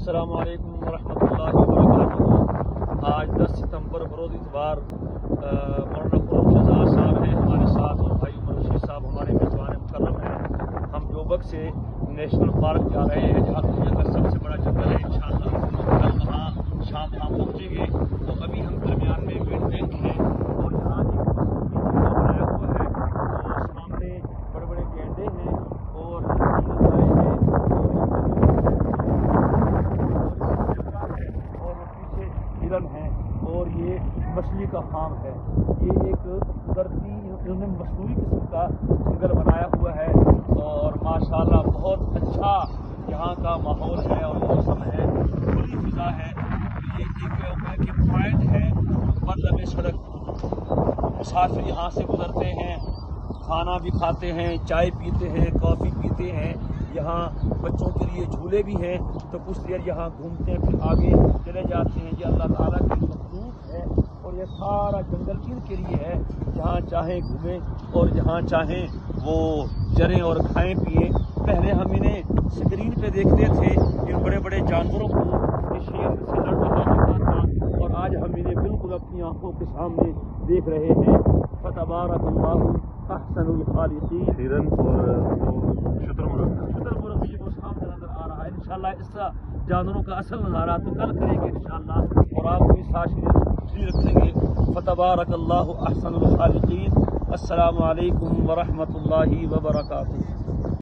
السلام علیکم ورحمۃ اللہ وبرکاتہ۔ آج 10 ستمبر بروز اتوار مولانا خرم شہزاد صاحب ہیں ہمارے ساتھ، اور بھائی عمر رشید صاحب ہمارے میزبان مکرم ہیں۔ ہم جوبک سے نیشنل پارک جا رہے ہیں جہاں دنیا کا سب سے بڑا جنگل ہے۔ انشاءاللہ کل وہاں شام پہنچیں گے۔ تو ابھی ہم درمیان میں ویٹ بینک ہے اور یہاں ایک بنایا ہوا ہے، اور سامنے بڑے بڑے گینڈے ہیں اور گائے ہیں اور پیچھے ہرن ہیں، اور یہ مچھلی کا فارم ہے۔ یہ ایک قدرتی انہوں نے مصنوعی قسم کا جنگل بنایا ہوا ہے، اور ماشاءاللہ بہت اچھا یہاں کا ماحول ہے اور موسم ہے، کھلی فضا ہے۔ یہ ایک پوائنٹ ہے مطلب سڑک، مسافر یہاں سے گزرتے ہیں، کھانا بھی کھاتے ہیں، چائے پیتے ہیں، کافی پیتے ہیں۔ یہاں بچوں کے لیے جھولے بھی ہیں، تو کچھ دیر یہاں گھومتے ہیں پھر آگے چلے جاتے ہیں۔ یہ اللہ تعالیٰ کی مخلوق ہے اور یہ سارا جنگل ان کے لیے ہے، جہاں چاہیں گھومیں اور جہاں چاہیں وہ چریں اور کھائیں پئیں۔ پہلے ہم انہیں اسکرین پہ دیکھتے تھے ان بڑے بڑے جانوروں کو کہ شیر سے لڑ رہا ہوتا تھا، اور آج ہم انہیں بالکل اپنی آنکھوں کے سامنے دیکھ رہے ہیں۔ فتبارک اللہ احسن الخالقین۔ ہرن اور شتر مرغ بھی وہ سامنے نظر آ رہا ہے۔ انشاءاللہ اس کا جانوروں کا اصل نظارہ تو کل کریں گے انشاءاللہ، اور آپ کو اس ساشی رکھیں گے۔ فتبارک اللہ احسن الخالقین۔ السلام علیکم ورحمۃ اللہ وبرکاتہ۔